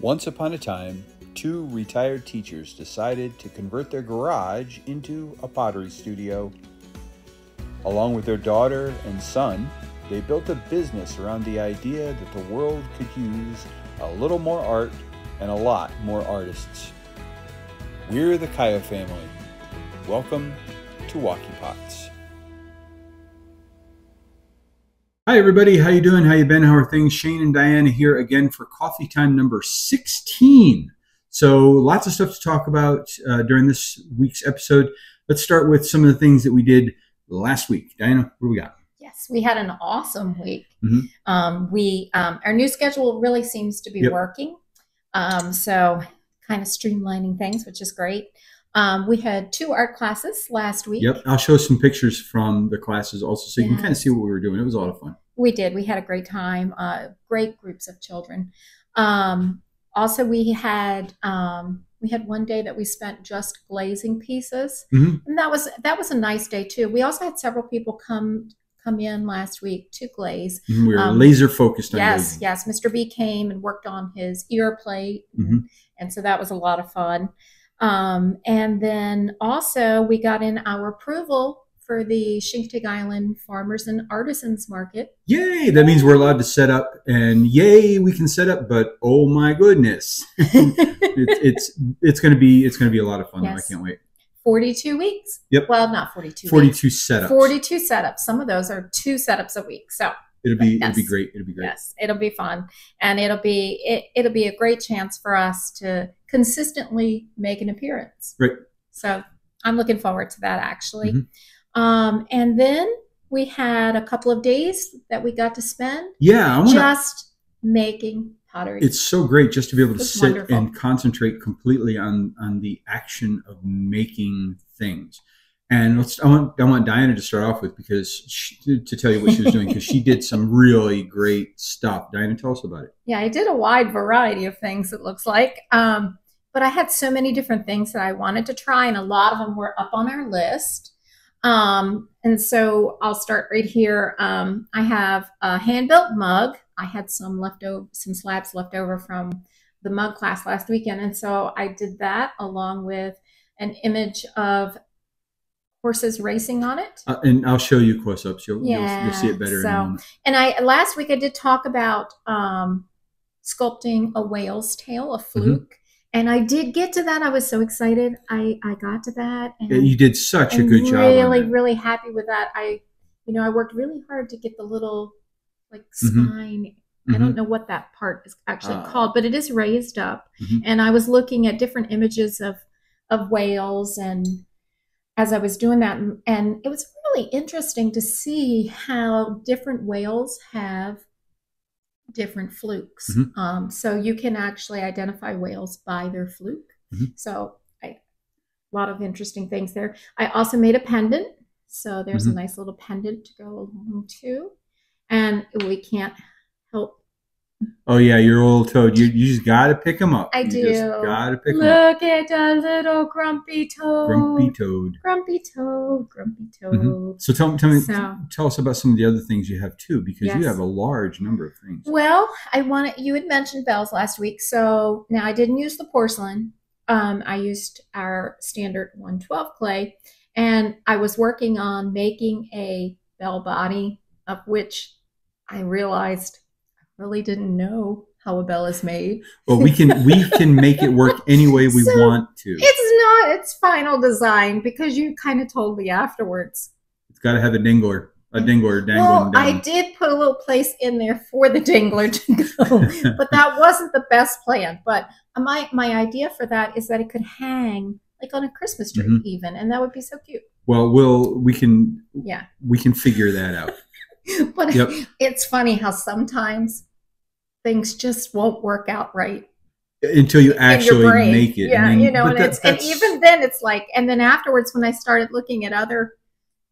Once upon a time, two retired teachers decided to convert their garage into a pottery studio. Along with their daughter and son, they built a business around the idea that the world could use a little more art and a lot more artists. We're the Kaya family. Welcome to Wocky Pots. Hi everybody, how you doing? How you been? How are things? Shane and Diana here again for coffee time number 16. So lots of stuff to talk about during this week's episode. Let's start with some of the things that we did last week. Diana, what do we got? Yes, we had an awesome week. Our new schedule really seems to be working. So kind of streamlining things, which is great. We had 2 art classes last week. Yep, I'll show some pictures from the classes also so you can kind of see what we were doing. It was a lot of fun. We did. We had a great time. Great groups of children. Also, we had one day that we spent just glazing pieces, and that was a nice day too. We also had several people come in last week to glaze. We were laser focused on glazing. Yes. Mr. B came and worked on his ear plate, and so that was a lot of fun. And then also we got in our approval for the Chincoteague Island Farmers and Artisans Market. Yay! That means we're allowed to set up, and yay, we can set up. But oh my goodness, it's going to be a lot of fun. Yes. I can't wait. 42 weeks. Yep. Well, not 42. 42 setups. 42 setups. Some of those are 2 setups a week. So it'll be great. It'll be great. Yes, it'll be fun, and it'll be a great chance for us to consistently make an appearance. Great. So I'm looking forward to that actually. And then we had a couple of days that we got to spend just making pottery. It's so great just to be able to sit and concentrate completely on the action of making things. And I want Diana to start off with to tell you what she was doing because she did some really great stuff. Diana, tell us about it. Yeah, I did a wide variety of things, it looks like. But I had so many different things that I wanted to try, and a lot of them were up on our list. And so I'll start right here. I have a hand-built mug. I had some slabs left over from the mug class last weekend. And so I did that along with an image of horses racing on it. And I'll show you close-ups. You'll see it better in a moment. And last week I did talk about sculpting a whale's tail, a fluke. And I did get to that. I was so excited. I got to that. And you did such a good job. Really happy with that. I worked really hard to get the little spine. I don't know what that part is actually called, but it is raised up. And I was looking at different images of whales, and as I was doing that, and it was really interesting to see how different whales have different flukes. So you can actually identify whales by their fluke. So a lot of interesting things there. I also made a pendant. So there's a nice little pendant to go along too. And we can't help. Oh yeah, your old toad. You just got to pick them up. I do. You just got to pick them up. Look at a little grumpy toad. Grumpy toad. Grumpy toad. Grumpy toad. So tell us about some of the other things you have too, because you have a large number of things. Well, you had mentioned bells last week. So now I didn't use the porcelain. I used our standard 112 clay, and I was working on making a bell body, of which I realized really didn't know how a bell is made. Well, we can make it work any way we want to. It's not its final design, because you kind of told me afterwards. It's got to have a dangler dangling down. I did put a little place in there for the dangler to go, but that wasn't the best plan. But my idea for that is that it could hang like on a Christmas tree even, and that would be so cute. Well, we can figure that out. But it's funny how sometimes things just won't work out right until you actually make it. Yeah, and even then it's like, and then afterwards when I started looking at other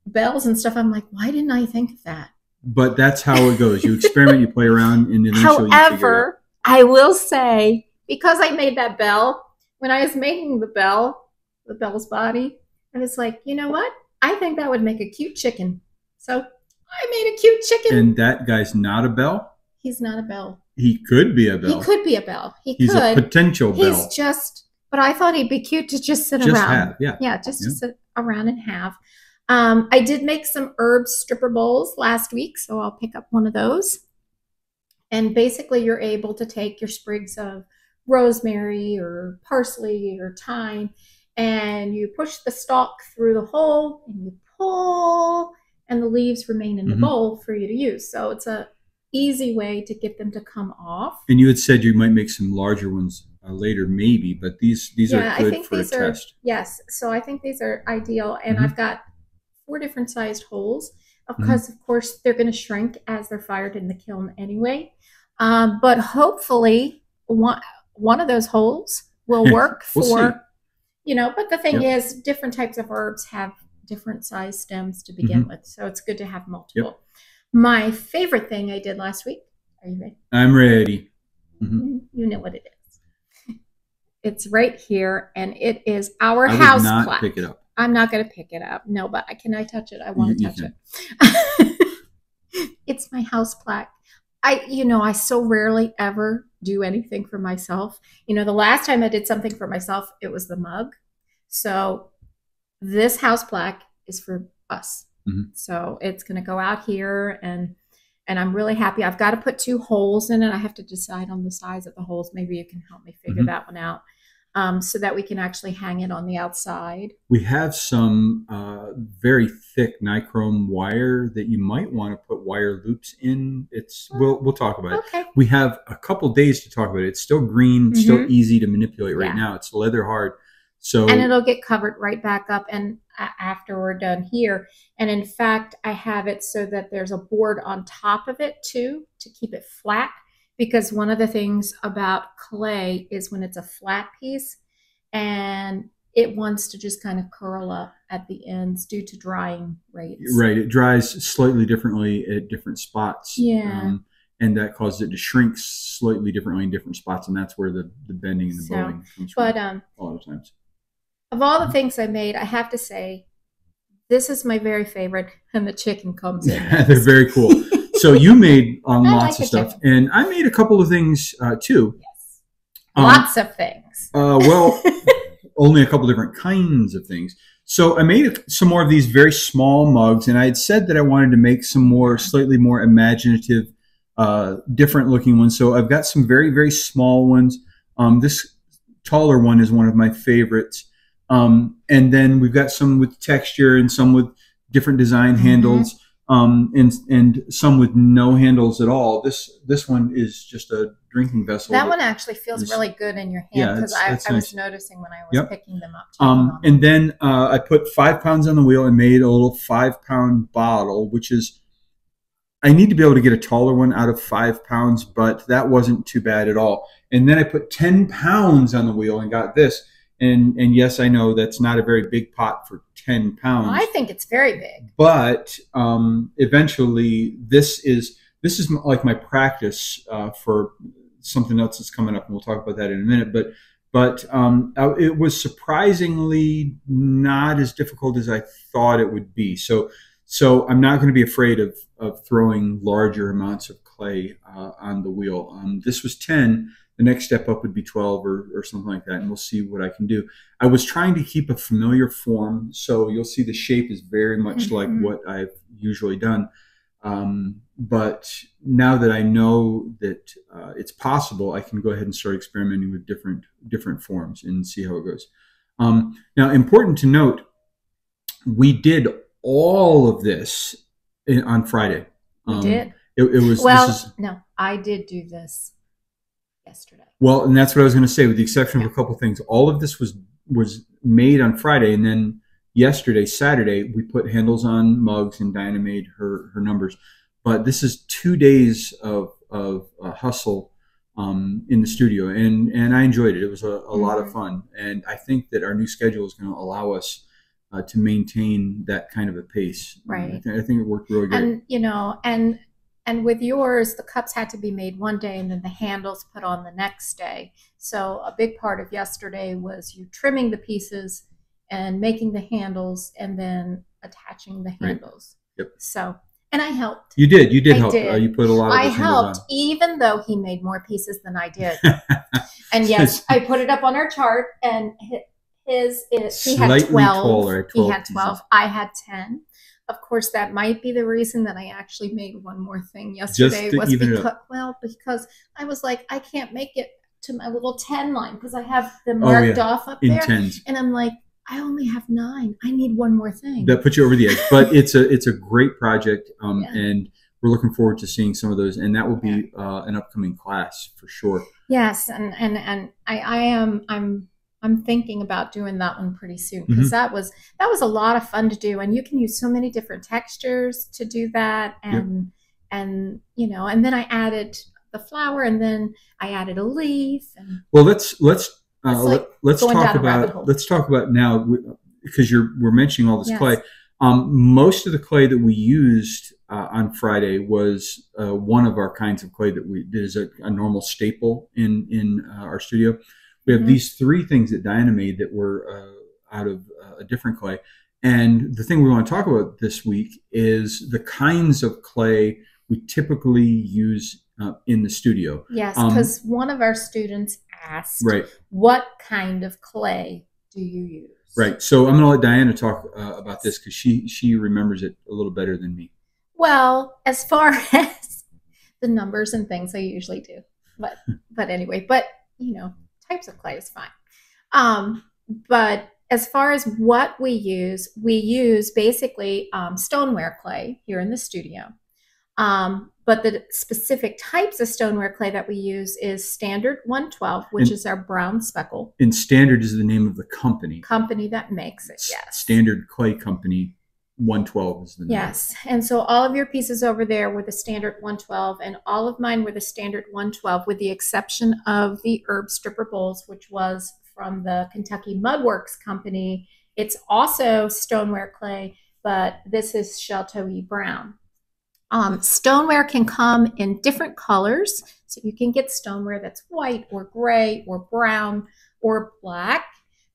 bells and stuff, I'm like, why didn't I think of that? But that's how it goes. You experiment, you play around, and eventually you figure it out. However, I will say, because I made that bell, when I was making the bell's body, I was like, you know what? I think that would make a cute chicken. So I made a cute chicken. And that guy's not a bell? He's not a bell. He could be a bell. He could be a bell. He's a potential bell. He's just, but I thought he'd be cute to just sit around. To sit around and have. I did make some herb stripper bowls last week, so I'll pick up one of those. And basically, you're able to take your sprigs of rosemary or parsley or thyme, and you push the stalk through the hole, and you pull, and the leaves remain in the bowl for you to use. So it's a easy way to get them to come off. And you had said you might make some larger ones later, maybe, but these are good for a test. Yes, so I think these are ideal, and I've got 4 different sized holes because, of course, they're going to shrink as they're fired in the kiln anyway. But hopefully, one of those holes will work for, you know. But the thing is, different types of herbs have different size stems to begin with, so it's good to have multiple. My favorite thing I did last week. Are you ready? I'm ready. You know what it is. It's right here, and it is our house plaque. I would not pick it up. I'm not going to pick it up. No, but can I touch it? I want to touch it. It's my house plaque. I so rarely ever do anything for myself. You know, the last time I did something for myself, it was the mug. So this house plaque is for us. So it's going to go out here, and I'm really happy. I've got to put 2 holes in it. I have to decide on the size of the holes. Maybe you can help me figure that one out, so that we can actually hang it on the outside. We have some very thick nichrome wire that you might want to put wire loops in. We'll talk about it. We have a couple days to talk about it. It's still green, still easy to manipulate right now. It's leather hard. And it'll get covered right back up and after we're done here. And in fact, I have it so that there's a board on top of it too, to keep it flat. Because one of the things about clay is when it's a flat piece and it wants to just kind of curl up at the ends due to drying rates. Right. It dries slightly differently at different spots. Yeah. And that causes it to shrink slightly differently in different spots. And that's where the bending and the bowing comes from a lot of times. Of all the things I made, I have to say, this is my very favorite, and the chicken comes in. Yeah, they're very cool. So you made lots of stuff, and I made a couple of things too. Yes, lots of things. Well, only a couple different kinds of things. So I made some more of these very small mugs, and I had said that I wanted to make some more, slightly more imaginative, different looking ones. So I've got some very, very small ones. This taller one is one of my favorites. And then we've got some with texture and some with different design handles, and some with no handles at all. This one is just a drinking vessel. That one actually feels really good in your hand, because I was noticing when I was picking them up. And then I put 5 pounds on the wheel and made a little 5-pound bottle, which is, I need to be able to get a taller one out of 5 pounds, but that wasn't too bad at all. And then I put 10 pounds on the wheel and got this. And yes, I know that's not a very big pot for 10 pounds. I think it's very big. But eventually, this is like my practice for something else that's coming up, and we'll talk about that in a minute. But it was surprisingly not as difficult as I thought it would be. So I'm not going to be afraid of throwing larger amounts of clay on the wheel. This was 10. The next step up would be 12 or something like that, and we'll see what I can do. I was trying to keep a familiar form, so you'll see the shape is very much like what I've usually done. But now that I know that it's possible, I can go ahead and start experimenting with different forms and see how it goes. Now, important to note, we did all of this on Friday. We did. It was no, I did do this yesterday. Well, and that's what I was going to say, with the exception of a couple things. All of this was made on Friday, and then yesterday, Saturday, we put handles on mugs, and Diana made her numbers. But this is 2 days of hustle in the studio, and I enjoyed it. It was a lot of fun, and I think that our new schedule is going to allow us to maintain that kind of a pace. Right. I think it worked really good. And and with yours, the cups had to be made one day and then the handles put on the next day. So a big part of yesterday was you trimming the pieces and making the handles and then attaching the handles. Right. Yep. So, And I helped. You did. You did help. Did. You put a lot of I those helped, on. even though he made more pieces than I did. And yes, I put it up on our chart, and he had 12. Taller, 12 he had 12. Pieces. I had 10. Of course, that might be the reason that I actually made one more thing yesterday. Because I was like, I can't make it to my little 10 line because I have them marked off up there. Tens. And I'm like, I only have 9. I need one more thing. That puts you over the edge. But it's a great project, and we're looking forward to seeing some of those. And that will be an upcoming class for sure. Yes, and I'm thinking about doing that one pretty soon because that was a lot of fun to do, and you can use so many different textures to do that, and you know, and then I added the flower, and then I added a leaf. And well, let's talk about now, because we're mentioning all this clay. Most of the clay that we used on Friday was one of our kinds of clay that we did as a normal staple in our studio. We have these 3 things that Diana made that were out of a different clay. And the thing we want to talk about this week is the kinds of clay we typically use in the studio. Yes, because one of our students asked, what kind of clay do you use? Right. So I'm going to let Diana talk about this because she remembers it a little better than me. Well, as far as the numbers and things, I usually do. But anyway, you know, types of clay is fine. But as far as what we use basically stoneware clay here in the studio. But the specific types of stoneware clay that we use is Standard 112, which is our brown speckle. And Standard is the name of the company. Company that makes it, yes. Standard Clay Company 112 is the name. Yes, and so all of your pieces over there were the Standard 112, and all of mine were the Standard 112, with the exception of the herb stripper bowls, which was from the Kentucky Mudworks Company. It's also stoneware clay, but this is Sheltoe Brown. Stoneware can come in different colors, so you can get stoneware that's white or gray or brown or black.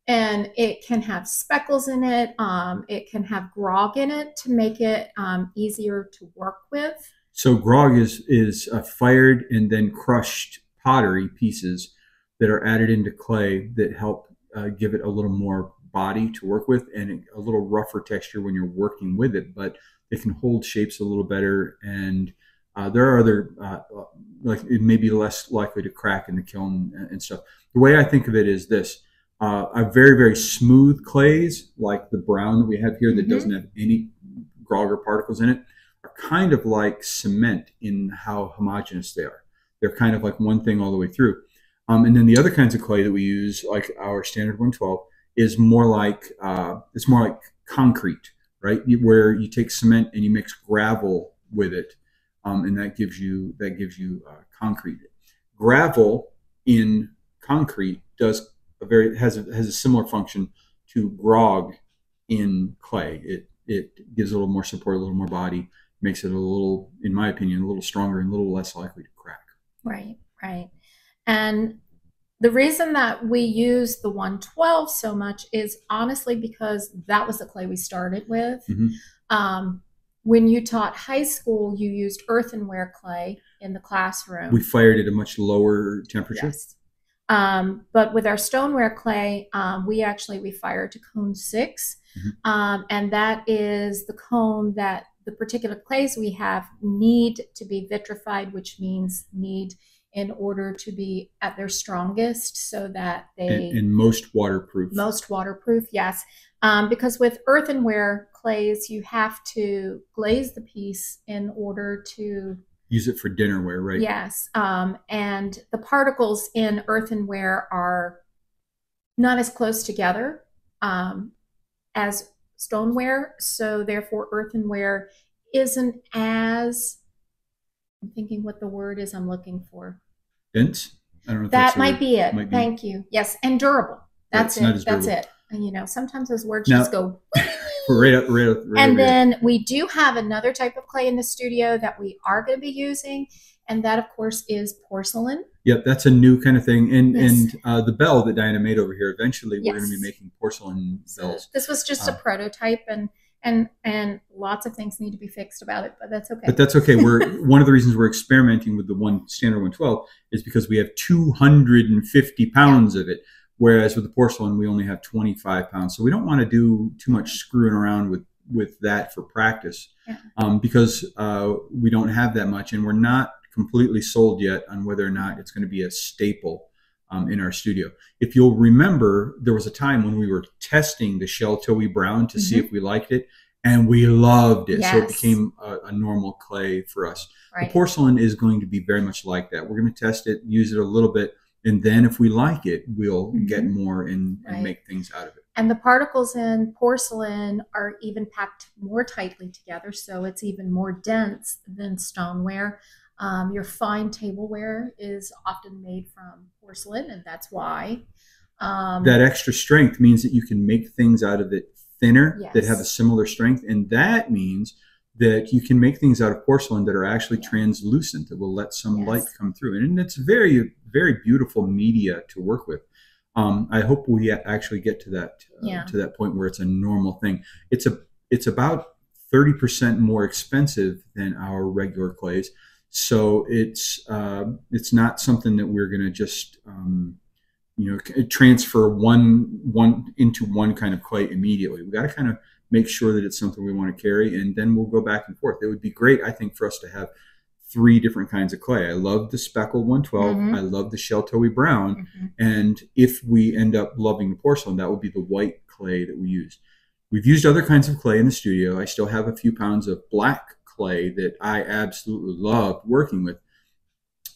And it can have speckles in it. It can have grog in it to make it easier to work with. So grog is fired and then crushed pottery pieces that are added into clay that help give it a little more body to work with and a little rougher texture when you're working with it. But they can hold shapes a little better. And there are other, like it may be less likely to crack in the kiln and stuff. The way I think of it is this. Are very, very smooth clays, like the brown that we have here that doesn't have any grog or particles in it, are kind of like cement in how homogeneous they are. They're kind of like one thing all the way through. And then the other kinds of clay that we use, like our Standard 112, is more like it's more like concrete, right? Where you take cement and you mix gravel with it, and that gives you concrete. Gravel in concrete has a similar function to grog in clay. It gives a little more support, a little more body, makes it a little, in my opinion, a little stronger and a little less likely to crack. Right. And the reason that we use the 112 so much is honestly because that was the clay we started with. When you taught high school, you used earthenware clay in the classroom. We fired at a much lower temperature. Yes. But with our stoneware clay, we fire to cone 6. And that is the cone that the particular clays we have need to be vitrified, which means need in order to be at their strongest so that they... And most waterproof. Most waterproof, yes. Because with earthenware clays, you have to glaze the piece in order to... Use it for dinnerware, right? Yes. And the particles in earthenware are not as close together as stoneware. So therefore, earthenware isn't as, I'm thinking what the word is I'm looking for. Dense? I don't know if that might be it. Thank you. Yes. And durable. That's it. That's it. And, you know, sometimes those words just go... Right. And then we do have another type of clay in the studio that we are going to be using, and that, of course, is porcelain. Yep, that's a new kind of thing. And the bell that Diana made over here, eventually we're going to be making porcelain bells. This was just a prototype, and And lots of things need to be fixed about it, but that's okay. But that's okay. One of the reasons we're experimenting with the standard 112 is because we have 250 pounds of it, whereas with the porcelain we only have 25 pounds. So we don't want to do too much screwing around with that for practice, because we don't have that much, and we're not completely sold yet on whether or not it's going to be a staple in our studio. If you'll remember, there was a time when we were testing the Sheltoe Brown to see if we liked it, and we loved it. So it became a normal clay for us. The porcelain is going to be very much like that. We're going to test it, use it a little bit, and then if we like it, we'll get more and make things out of it. And the particles in porcelain are even packed more tightly together, so it's even more dense than stoneware. Your fine tableware is often made from porcelain, and that's why. That extra strength means that you can make things out of it thinner that have a similar strength, and that means that you can make things out of porcelain that are actually translucent, that will let some light come through. And it's very, very beautiful media to work with. I hope we actually get to that point where it's a normal thing. It's about 30% more expensive than our regular clays. So it's not something that we're going to just transfer one into one kind of clay immediately. We got to kind of make sure that it's something we want to carry, and then we'll go back and forth. It would be great, I think, for us to have 3 different kinds of clay. I love the speckled 112. I love the Sheltoe Brown, and if we end up loving the porcelain, that will be the white clay that we use. We've used other kinds of clay in the studio. I still have a few pounds of black clay that I absolutely love working with,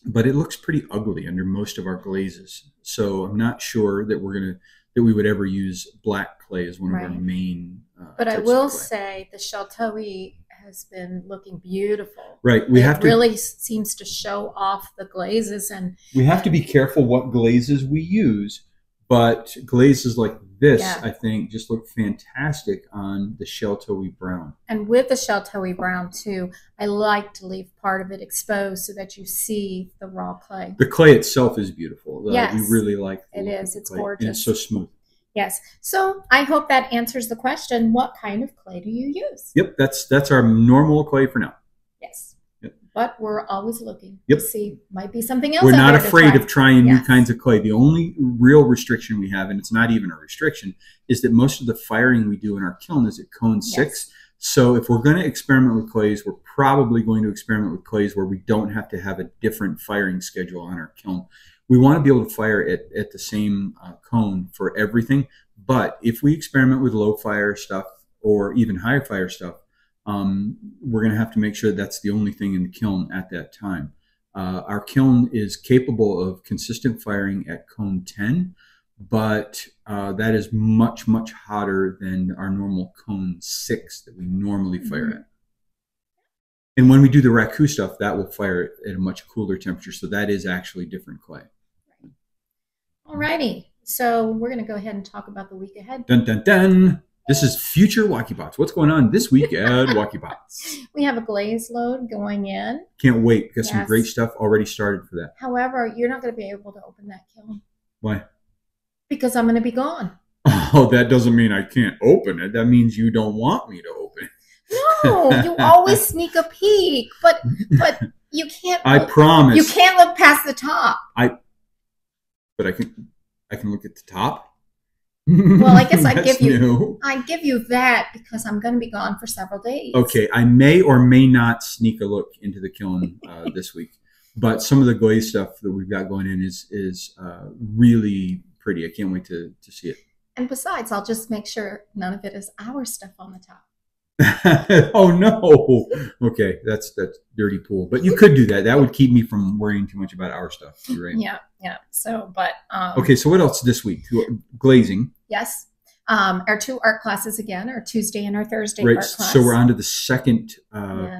but it looks pretty ugly under most of our glazes. So I'm not sure that we would ever use black clay as one of our main but I will say the Sheltoe has been looking beautiful. Right. It really seems to show off the glazes, and we have to be careful what glazes we use, but glazes like this, I think, just look fantastic on the Sheltoe Brown. And with the Sheltoe Brown, too, I like to leave part of it exposed so that you see the raw clay. The clay itself is beautiful. Yes. We really like it. It's gorgeous. And it's so smooth. Yes. So I hope that answers the question, what kind of clay do you use? Yep, that's our normal clay for now. Yes. Yep. But we're always looking to see, might be something else. We're not afraid of trying new kinds of clay. The only real restriction we have, and it's not even a restriction, is that most of the firing we do in our kiln is at cone 6. So if we're going to experiment with clays, we're probably going to experiment with clays where we don't have to have a different firing schedule on our kiln. We want to be able to fire at the same cone for everything. But if we experiment with low fire stuff or even high fire stuff, we're going to have to make sure that's the only thing in the kiln at that time. Our kiln is capable of consistent firing at cone 10, but that is much, much hotter than our normal cone 6 that we normally fire at. And when we do the raku stuff, that will fire at a much cooler temperature. So that is actually different clay. Alrighty. So we're going to go ahead and talk about the week ahead. Dun, dun, dun. This is future Wocky Pots. What's going on this week at Wocky Pots? We have a glaze load going in. Can't wait. Got some great stuff already started for that. However, you're not going to be able to open that kiln. Why? Because I'm going to be gone. Oh, that doesn't mean I can't open it. That means you don't want me to open it. No, you always sneak a peek, but you can't. I promise. You can't look past the top. But I can look at the top. Well, I guess I give you that because I'm going to be gone for several days. Okay, I may or may not sneak a look into the kiln this week, but some of the glaze stuff that we've got going in is really pretty. I can't wait to see it. And besides, I'll just make sure none of it is our stuff on the top. Oh no! Okay, that's dirty pool. But you could do that. That would keep me from worrying too much about our stuff. You're right. Yeah. So, but okay. So what else this week? Glazing. Yes. Our 2 art classes again, our Tuesday and our Thursday art class. So we're on to the second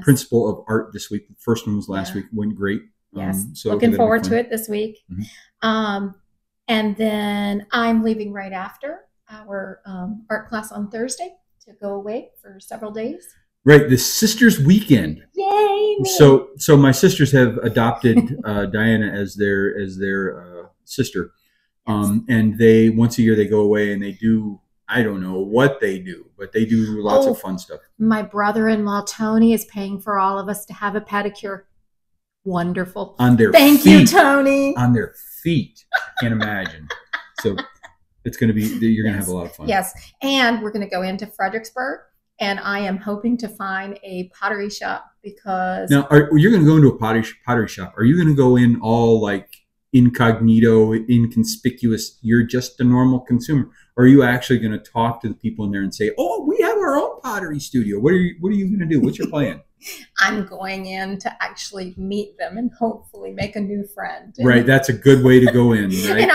principle of art this week. The first one was last week. Went great. Yes. So looking forward to it this week. And then I'm leaving right after our art class on Thursday to go away for several days. Right, the sisters' weekend. Yay! Me. So my sisters have adopted Diana as their sister, and they once a year they go away and they do I don't know what they do, but they do lots of fun stuff. My brother-in-law, Tony, is paying for all of us to have a pedicure. Wonderful. On their Thank feet. you, Tony. On their feet. I can't imagine. So it's going to be, you're going to have a lot of fun. Yes. And we're going to go into Fredericksburg, and I am hoping to find a pottery shop because. Now, you're going to go into a pottery shop. Are you going to go in all like incognito, inconspicuous? You're just a normal consumer. Or are you actually going to talk to the people in there and say, oh, we have our own pottery studio? What are you going to do? What's your plan? I'm going in to actually meet them and hopefully make a new friend. Right, that's a good way to go in. Right? And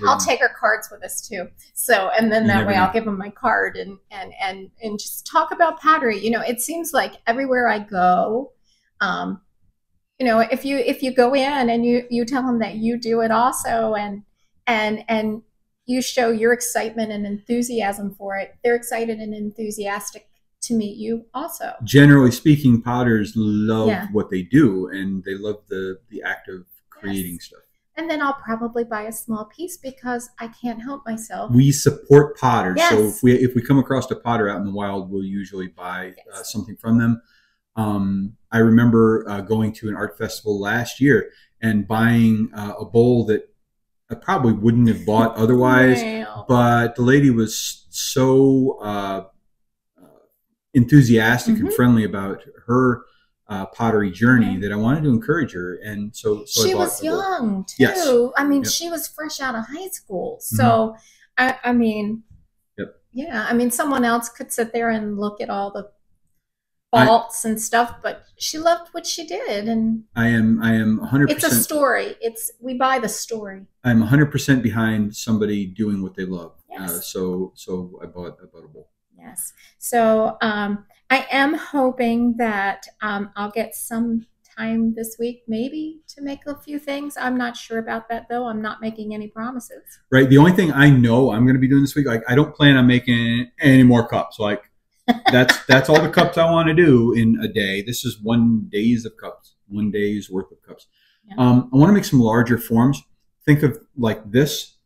I'll take our cards with us too. So, and then that way I'll give them my card and just talk about pottery. You know, it seems like everywhere I go, you know, if you go in and you tell them that you do it also, and you show your excitement and enthusiasm for it, they're excited and enthusiastic to meet you also. Generally speaking, potters love what they do, and they love the act of creating stuff. And then I'll probably buy a small piece because I can't help myself. We support potters. Yes. So if we come across a potter out in the wild, we'll usually buy something from them. I remember going to an art festival last year and buying a bowl that I probably wouldn't have bought otherwise, but the lady was so enthusiastic and friendly about her pottery journey that I wanted to encourage her, and so she was young too. Yes. I mean, she was fresh out of high school, so I mean, yeah, I mean, someone else could sit there and look at all the faults and stuff, but she loved what she did, and I am 100%. It's a story. We buy the story. I'm 100% behind somebody doing what they love. Yes. So I bought a bowl. Yes. So I am hoping that I'll get some time this week maybe to make a few things. I'm not sure about that though. I'm not making any promises. Right. The only thing I know I'm going to be doing this week, like I don't plan on making any more cups. Like that's all the cups I want to do in a day. This is 1 day's of cups, 1 day's worth of cups. Yeah. I want to make some larger forms. Think of like this.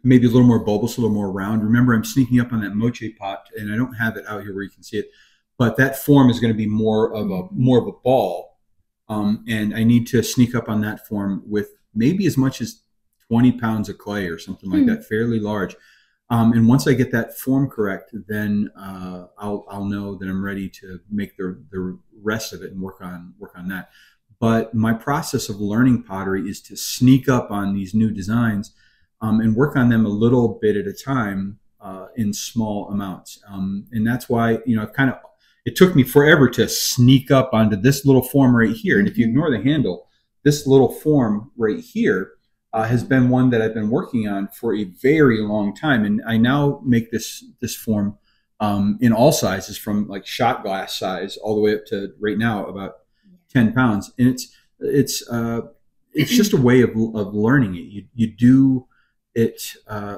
Maybe a little more bulbous, a little more round. Remember, I'm sneaking up on that moche pot, and I don't have it out here where you can see it. But that form is going to be more of a ball, and I need to sneak up on that form with maybe as much as 20 pounds of clay or something like that, fairly large. And once I get that form correct, then I'll know that I'm ready to make the rest of it and work on that. But my process of learning pottery is to sneak up on these new designs. And work on them a little bit at a time in small amounts. And that's why, you know, it took me forever to sneak up onto this little form right here. And if you ignore the handle, this little form right here has been one that I've been working on for a very long time. And I now make this form in all sizes, from like shot glass size all the way up to right now about 10 pounds. And it's just a way of learning it. You do it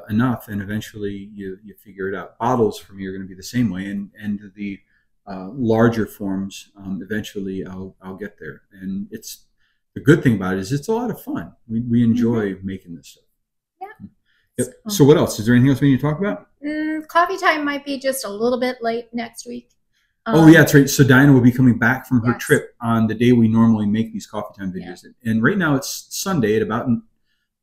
enough, and eventually you figure it out. Bottles for me are going to be the same way, and the larger forms eventually I'll get there. And it's the good thing about it is it's a lot of fun. We enjoy making this stuff. Yeah. Yep. So what else? Is there anything else we need to talk about? Coffee time might be just a little bit late next week. Oh yeah, that's right. So Diana will be coming back from her trip on the day we normally make these coffee time videos, and right now it's Sunday at about.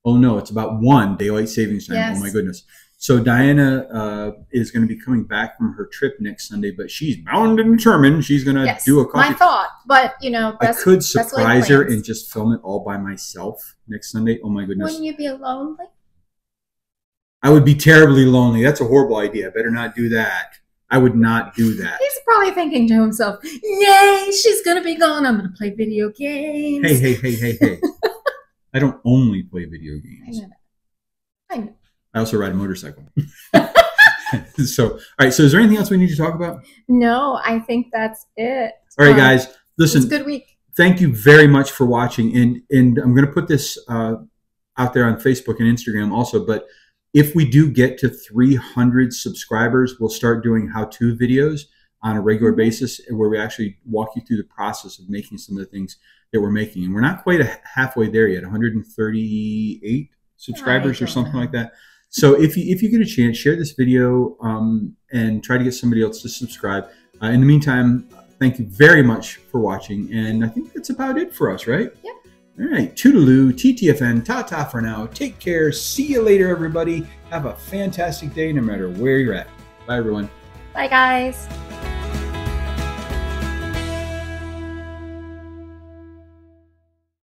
Oh no, it's about 1 daylight savings time. Yes. Oh my goodness. So Diana is going to be coming back from her trip next Sunday, but she's bound and determined she's going to do a coffee. My thought, but you know, I could surprise her and just film it all by myself next Sunday. Oh my goodness. Wouldn't you be lonely? I would be terribly lonely. That's a horrible idea. I better not do that. I would not do that. He's probably thinking to himself, yay, she's going to be gone. I'm going to play video games. Hey. I don't only play video games. I know. I also ride a motorcycle. So, all right. So is there anything else we need to talk about? No, I think that's it. All right, guys. Listen. It's a good week. Thank you very much for watching. And I'm going to put this out there on Facebook and Instagram also. But if we do get to 300 subscribers, we'll start doing how-to videos on a regular basis, where we actually walk you through the process of making some of the things that we're making. And we're not quite halfway there yet, 138 subscribers or something like that. So if you get a chance, share this video and try to get somebody else to subscribe. In the meantime, thank you very much for watching. And I think that's about it for us, right? Yep. All right. Toodaloo, TTFN, ta-ta for now. Take care. See you later, everybody. Have a fantastic day no matter where you're at. Bye, everyone. Bye, guys.